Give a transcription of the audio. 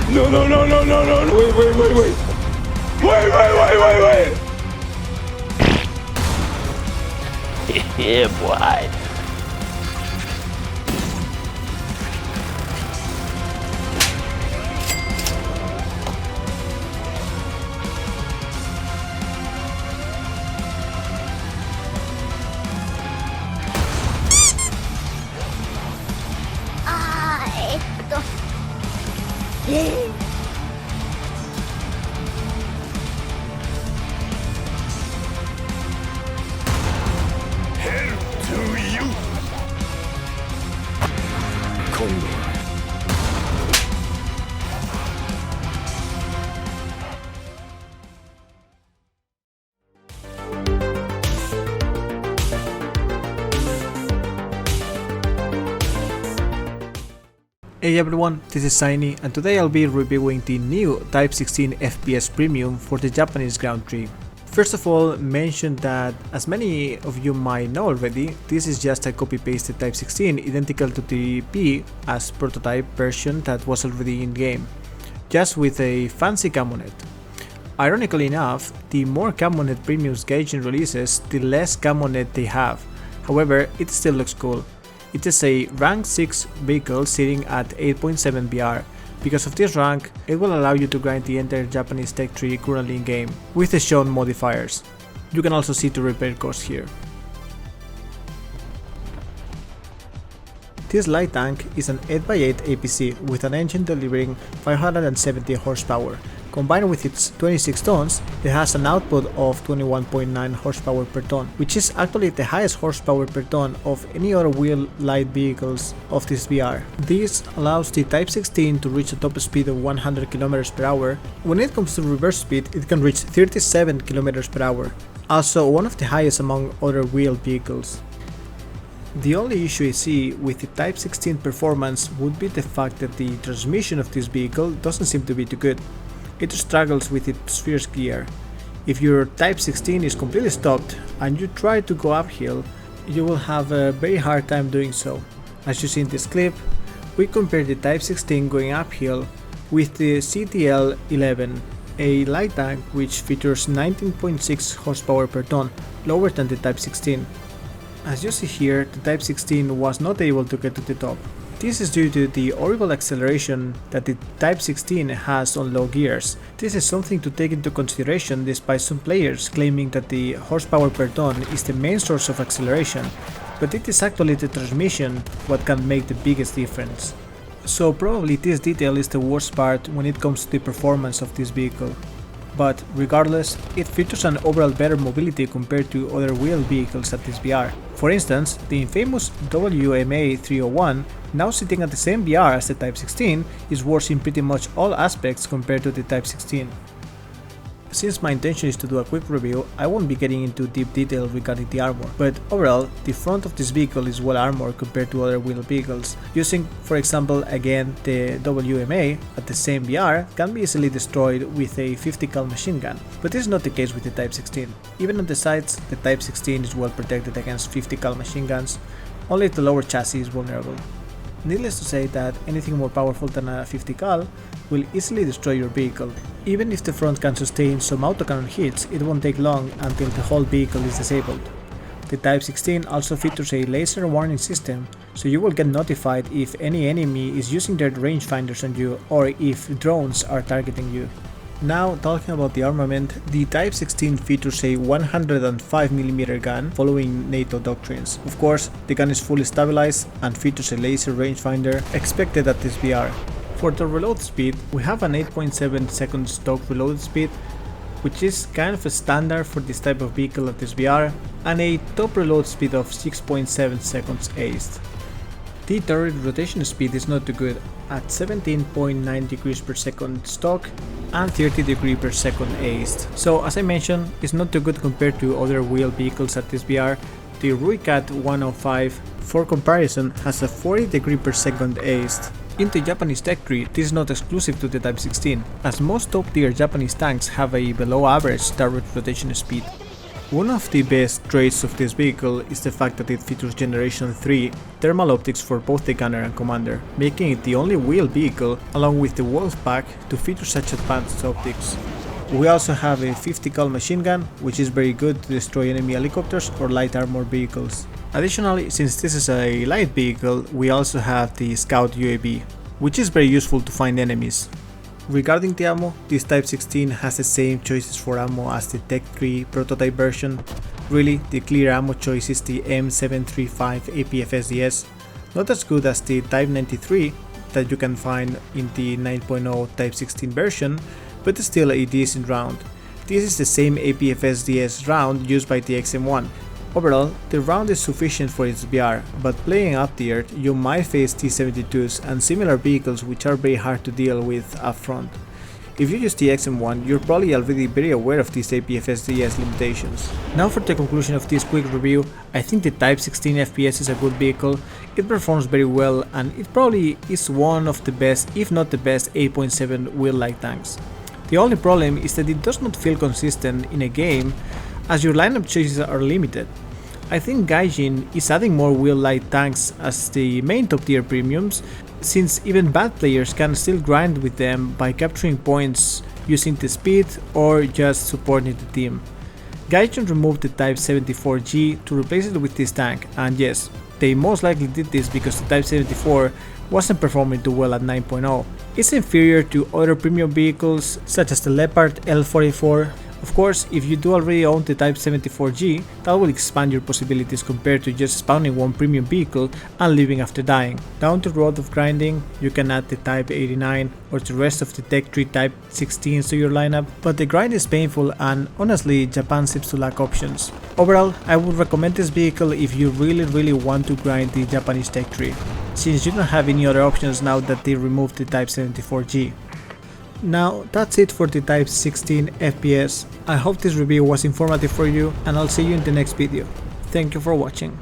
No, no, no, no, no, no, wait, wait, wait, wait. Wait, wait, wait, wait, wait. Yeah, boy. Hell to you. Congo. Hey everyone, this is Shiny and today I'll be reviewing the new Type 16 FPS Premium for the Japanese Ground 3. First of all, mention that, as many of you might know already, this is just a copy-pasted Type 16 identical to the P as prototype version that was already in game, just with a fancy Armament. Ironically enough, the more Armament Premium's Gaijin releases, the less Armament they have. However, it still looks cool. It is a rank 6 vehicle sitting at 8.7 BR. Because of this rank, it will allow you to grind the entire Japanese tech tree currently in game, with the shown modifiers. You can also see the repair cost here. This light tank is an 8x8 APC with an engine delivering 570 horsepower. Combined with its 26 tons, it has an output of 21.9 horsepower per ton, which is actually the highest horsepower per ton of any other wheel light vehicles of this VR. This allows the Type 16 to reach a top speed of 100 km per hour. When it comes to reverse speed, it can reach 37 km per hour, also one of the highest among other wheeled vehicles. The only issue I see with the Type 16 performance would be the fact that the transmission of this vehicle doesn't seem to be too good. It struggles with its first gear. If your Type 16 is completely stopped and you try to go uphill, you will have a very hard time doing so. As you see in this clip, we compare the Type 16 going uphill with the CTL-11, a light tank which features 19.6 horsepower per ton, lower than the Type 16. As you see here, the Type 16 was not able to get to the top. This is due to the horrible acceleration that the Type 16 has on low gears. This is something to take into consideration despite some players claiming that the horsepower per ton is the main source of acceleration, but it is actually the transmission what can make the biggest difference. So probably this detail is the worst part when it comes to the performance of this vehicle. But regardless, it features an overall better mobility compared to other wheeled vehicles at this VR. For instance, the infamous WMA 301, now sitting at the same VR as the Type 16, is worse in pretty much all aspects compared to the Type 16. Since my intention is to do a quick review, I won't be getting into deep detail regarding the armor, but overall, the front of this vehicle is well armored compared to other wheeled vehicles. Using, for example, again the WMA at the same VR can be easily destroyed with a 50 cal machine gun, but this is not the case with the Type 16. Even on the sides, the Type 16 is well protected against 50 cal machine guns, only the lower chassis is vulnerable. Needless to say that anything more powerful than a 50 cal will easily destroy your vehicle. Even if the front can sustain some autocannon hits, it won't take long until the whole vehicle is disabled. The Type 16 also features a laser warning system, so you will get notified if any enemy is using their rangefinders on you or if drones are targeting you. Now, talking about the armament, the Type 16 features a 105mm gun following NATO doctrines. Of course, the gun is fully stabilized and features a laser rangefinder expected at this VR. For the reload speed, we have an 8.7 second stock reload speed, which is kind of a standard for this type of vehicle at this VR, and a top reload speed of 6.7 seconds aced. The turret rotation speed is not too good, at 17.9 degrees per second stock and 30 degrees per second aced. So as I mentioned, it's not too good compared to other wheeled vehicles at this VR. The Ruicat 105, for comparison, has a 40 degrees per second aced. In the Japanese tech tree, this is not exclusive to the Type 16, as most top tier Japanese tanks have a below average turret rotation speed. One of the best traits of this vehicle is the fact that it features Generation 3 thermal optics for both the gunner and commander, making it the only wheeled vehicle, along with the Wolfpack, to feature such advanced optics. We also have a 50 cal machine gun, which is very good to destroy enemy helicopters or light armored vehicles. Additionally, since this is a light vehicle, we also have the Scout UAV, which is very useful to find enemies. Regarding the ammo, this Type 16 has the same choices for ammo as the Tech 3 prototype version. Really, the clear ammo choice is the M735 APFSDS, not as good as the Type 93 that you can find in the 9.0 Type 16 version, but still a decent round. This is the same APFSDS round used by the XM1. Overall, the round is sufficient for its VR, but playing up tier, you might face T-72s and similar vehicles which are very hard to deal with up front. If you use the XM1, you're probably already very aware of these APFSDS limitations. Now for the conclusion of this quick review, I think the Type 16 FPS is a good vehicle, it performs very well, and it probably is one of the best, if not the best, 8.7 wheel-like tanks. The only problem is that it does not feel consistent in a game, as your lineup choices are limited. I think Gaijin is adding more wheel-like tanks as the main top tier premiums, since even bad players can still grind with them by capturing points using the speed or just supporting the team. Gaijin removed the Type 74G to replace it with this tank, and yes, they most likely did this because the Type 74 wasn't performing too well at 9.0. It's inferior to other premium vehicles such as the Leopard L44. Of course, if you do already own the Type 74G, that will expand your possibilities compared to just spawning one premium vehicle and leaving after dying. Down the road of grinding, you can add the Type 89 or the rest of the Tech 3 Type 16s to your lineup, but the grind is painful and honestly Japan seems to lack options. Overall, I would recommend this vehicle if you really want to grind the Japanese Tech 3, since you don't have any other options now that they removed the Type 74G. Now that's it for the Type 16 FPS. I hope this review was informative for you, and I'll see you in the next video. Thank you for watching.